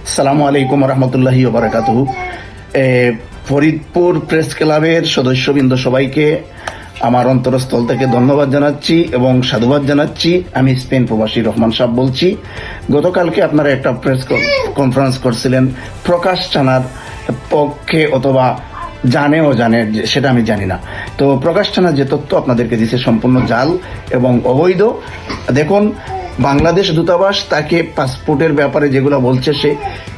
আসসালামু আলাইকুম রহমতুল্লাহি ওয়া বারাকাতুহু। ফরিদপুর প্রেস ক্লাবের সদস্যবৃন্দ সবাইকে আমার অন্তরস্থল থেকে ধন্যবাদ জানাচ্ছি এবং সাধুবাদ জানাচ্ছি। আমি স্পেন প্রবাসী রহমান সাহেব বলছি। গতকালকে আপনারা একটা প্রেস কনফারেন্স করছিলেন, প্রকাশ চানার পক্ষে অথবা জানেও জানে সেটা আমি জানি না। তো প্রকাশ চানা যে তথ্য আপনাদেরকে দিচ্ছে সম্পূর্ণ জাল এবং অবৈধ। দেখুন, বাংলাদেশ দূতাবাস তাকে পাসপোর্টের ব্যাপারে যেগুলো বলছে, সে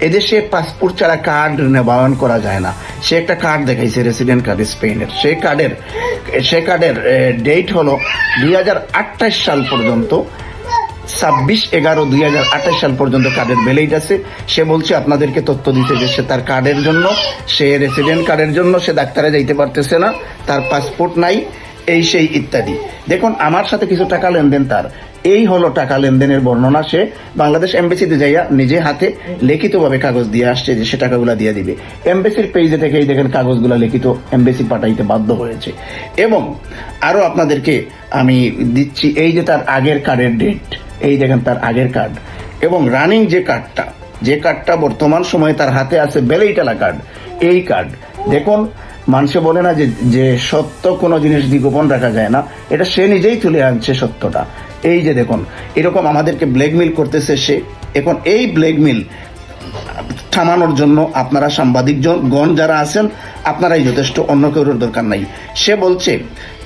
এদেশে পাসপোর্ট ছাড়া কার্ড নেবায়ন করা যায় না। সে একটা কার্ড দেখাইছে, রেসিডেন্ট কার্ড স্পেনের। সে কার্ডের ডেট হলো 2028 সাল পর্যন্ত, 26/11/2028 সাল পর্যন্ত কার্ডের ভ্যালিড আছে। সে বলছে আপনাদেরকে তথ্য দিতে যে সে তার কার্ডের জন্য, সে রেসিডেন্ট কার্ডের জন্য সে ডাক্তারে যাইতে পারতেছে না, তার পাসপোর্ট নাই, এই সেই ইত্যাদি। দেখুন, আমার সাথে কিছু টাকা লেনদেন, তার এই হলো টাকা লেনদেনের বর্ণনা। সে বাংলাদেশ এমবেসিতে যাইয়া নিজে হাতে লিখিতভাবে কাগজ দিয়ে আসছে যে সে টাকাগুলা দিয়ে দিবে। এমবেসির পেজে থেকে এই দেখেন কাগজগুলা লিখিত এমবেসি পাঠাইতে বাধ্য হয়েছে। এবং আরো আপনাদেরকে আমি দিচ্ছি, এই যে তার আগের কার্ডের ডেট, এই দেখেন তার আগের কার্ড এবং রানিং যে কার্ডটা বর্তমান সময়ে তার হাতে আছে, বেলেইটালা কার্ড। এই কার্ড দেখুন, মানুষে বলে না যে সত্য কোনো জিনিস গোপন রাখা যায় না, এটা সে নিজেই তুলে আনছে সত্যটা। এই যে দেখুন, এরকম আমাদেরকে ব্ল্যাকমেইল করতেছে সে। এখন এই ব্ল্যাকমেইল থামানোর জন্য আপনারা সাংবাদিকগণ যারা আছেন, আপনারাই যথেষ্ট, অন্য কেউর দরকার নাই। সে বলছে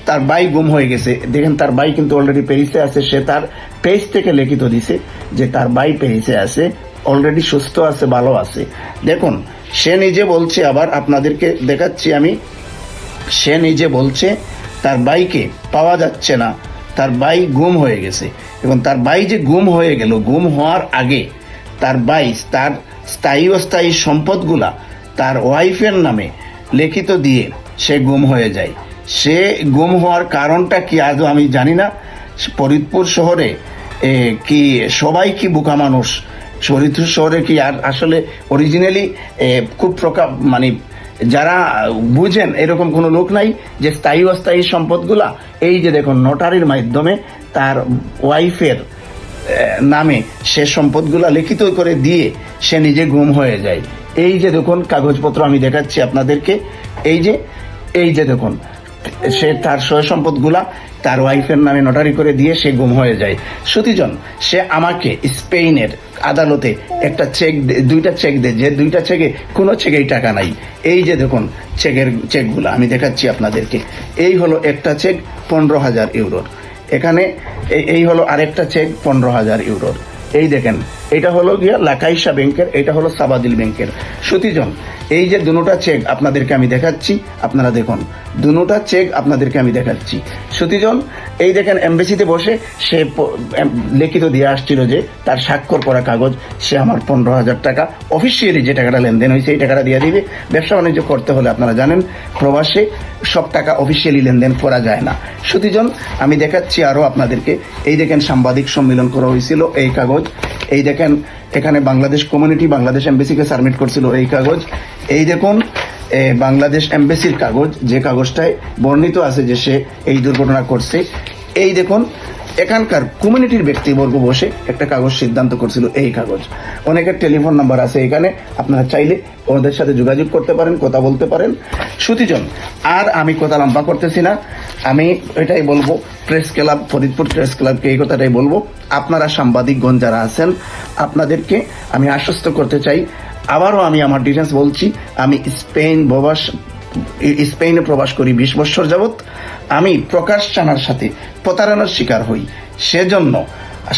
তার ভাই গুম হয়ে গেছে। দেখেন, তার ভাই কিন্তু অলরেডি প্যারিসে আছে। সে তার পেজ থেকে লিখিত দিছে যে তার ভাই প্যারিসে আছে, অলরেডি সুস্থ আছে, ভালো আছে। দেখুন, সে নিজে বলছে, আবার আপনাদেরকে দেখাচ্ছি আমি, সে নিজে বলছে তার ভাইকে পাওয়া যাচ্ছে না, তার ভাই গুম হয়ে গেছে। এবং তার ভাই যে গুম হয়ে গেল, গুম হওয়ার আগে তার ভাই তার স্থায়ী অস্থায়ী সম্পদগুলা তার ওয়াইফের নামে লিখিত দিয়ে সে গুম হয়ে যায়। সে গুম হওয়ার কারণটা কি আজও আমি জানি না। ফরিদপুর শহরে কি সবাই কি বোকা মানুষ? ফরিদপুর শহরে কি আর আসলে অরিজিনালি খুব মানে যারা বুঝেন এরকম কোনো লোক নাই যে স্থায়ী অস্থায়ী সম্পদগুলা, এই যে দেখুন নোটারির মাধ্যমে তার ওয়াইফের নামে সে সম্পদগুলা লিখিত করে দিয়ে সে নিজে গুম হয়ে যায়। এই যে দেখুন কাগজপত্র আমি দেখাচ্ছি আপনাদেরকে, এই যে দেখুন, সে তার সয় সম্পদগুলা তার ওয়াইফের নামে নোটারি করে দিয়ে সে গুম হয়ে যায়। সুতিজন, সে আমাকে স্পেনের আদালতে একটা দুইটা চেক দেয়, যে দুইটা চেকে কোনো চেকেই টাকা নাই। এই যে দেখুন চেকগুলা আমি দেখাচ্ছি আপনাদেরকে। এই হলো একটা চেক 15,000 ইউরোর, এখানে এই হলো আরেকটা চেক 15,000 ইউরোর। এই দেখেন, এটা হলো গিয়া লাকাইশা ব্যাংকের, এটা হলো সাবাদিল ব্যাংকের। সুতিজন, এই যে দুটা চেক আপনাদেরকে আমি দেখাচ্ছি, আপনারা দেখুন, দুটা চেক আপনাদেরকে আমি দেখাচ্ছি। সুতিজন, এই দেখেন এমবেসিতে বসে সে লিখিত দিয়ে আসছিল যে তার স্বাক্ষর করা কাগজ, সে আমার 15,000 টাকা অফিসিয়ালি যে টাকাটা লেনদেন হয়েছে এই টাকাটা দিয়ে দিবে। ব্যবসা বাণিজ্য করতে হলে আপনারা জানেন প্রবাসে সব টাকা অফিসিয়ালি লেনদেন করা যায় না। সুতিজন, আমি দেখাচ্ছি আরো আপনাদেরকে, এই দেখেন সাংবাদিক সম্মেলন করা হয়েছিল, এই কাগজ। এই দেখেন, এখানে বাংলাদেশ কমিউনিটি বাংলাদেশ এমবেসিকে সাবমিট করছিল এই কাগজ। এই দেখুন বাংলাদেশ এমবেসির কাগজ, যে কাগজটায় বর্ণিত আছে যে সে এই দুর্ঘটনা করছে। এই দেখুন, এখানকার কমিউনিটির ব্যক্তিবর্গ বসে একটা কাগজ সিদ্ধান্ত করছিল, এই কাগজ। অনেকের টেলিফোন নাম্বার আছে এখানে, আপনারা চাইলে ওদের সাথে যোগাযোগ করতে পারেন, কথা বলতে পারেন। সুতিজন, আর আমি কথা লম্বা করতেছি না, আমি এটাই বলবো প্রেস ক্লাব, ফরিদপুর প্রেস ক্লাবকে এই কথাটাই বলবো, আপনারা সাংবাদিকগণ যারা আছেন, আপনাদেরকে আমি আশ্বস্ত করতে চাই, আবারও আমি আমার ডিটেলস বলছি, আমি স্পেনে প্রবাস করি 20 বছর যাবৎ। আমি প্রকাশ চানার সাথে প্রতারণার শিকার হই। সেজন্য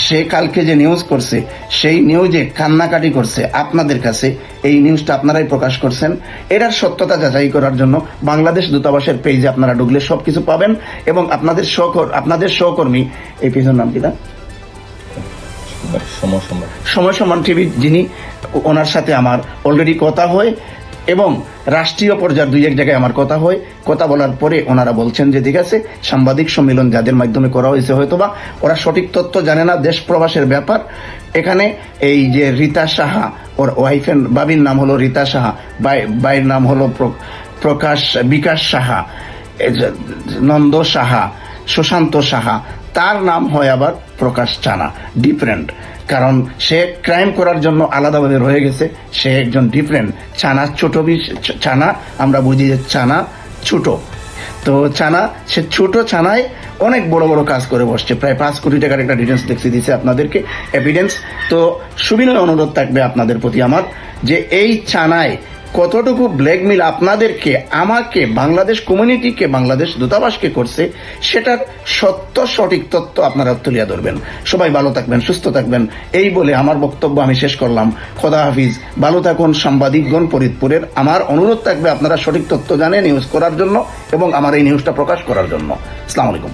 সে কালকে যে নিউজ করছে, সেই নিউজে কান্নাকাটি করছে আপনাদের কাছে। এই নিউজটা আপনারাই প্রকাশ করছেন। এটার সত্যতা যাচাই করার জন্য বাংলাদেশ দূতাবাসের পেজে আপনারা ঢুকলে সবকিছু পাবেন। এবং আপনাদের সহকর্মী, এই পেজের নাম কি না, সময় সমান টিভি, যিনি, ওনার সাথে আমার অলরেডি কথা হয় এবং রাষ্ট্রীয় পর্যায়ের 2-1 জায়গায় আমার কথা হয়। কথা বলার পরে ওনারা বলছেন যে ঠিক আছে, সাংবাদিক সম্মেলন যাদের মাধ্যমে করা হয়েছে হয়তোবা ওরা সঠিক তথ্য জানে না, দেশ প্রবাসের ব্যাপার। এখানে এই যে রীতা সাহা, ওর ওয়াইফের বাবির নাম হলো রীতা সাহা, বাইয়ের নাম হলো বিকাশ সাহা, নন্দ সাহা, সুশান্ত সাহা, তার নাম হয় আবার প্রকাশ চানা, ডিফারেন্ট। কারণ সে ক্রাইম করার জন্য আলাদাভাবে রয়ে গেছে, সে একজন ডিফারেন্ট চানা ছোট চানা, আমরা বুঝি যে চানা ছোট, তো চানা সে ছোট চানায় অনেক বড় বড় কাজ করে বসছে, প্রায় 5 কোটি টাকার একটা ডিটেলস দেখতে দিচ্ছে আপনাদেরকে এভিডেন্স। তো সুবিনয় অনুরোধ থাকবে আপনাদের প্রতি আমার, যে এই চানায় কতটুকু ব্ল্যাকমেল আপনাদেরকে, আমাকে, বাংলাদেশ কমিউনিটিকে, বাংলাদেশ দূতাবাসকে করছে, সেটার সঠিক তথ্য আপনারা তুলিয়া ধরবেন। সবাই ভালো থাকবেন, সুস্থ থাকবেন, এই বলে আমার বক্তব্য আমি শেষ করলাম। খোদা হাফিজ, ভালো থাকুন সাংবাদিকগণ ফরিদপুরের। আমার অনুরোধ থাকবে আপনারা সঠিক তথ্য জানে নিউজ করার জন্য এবং আমার এই নিউজটা প্রকাশ করার জন্য। আসসালামু আলাইকুম।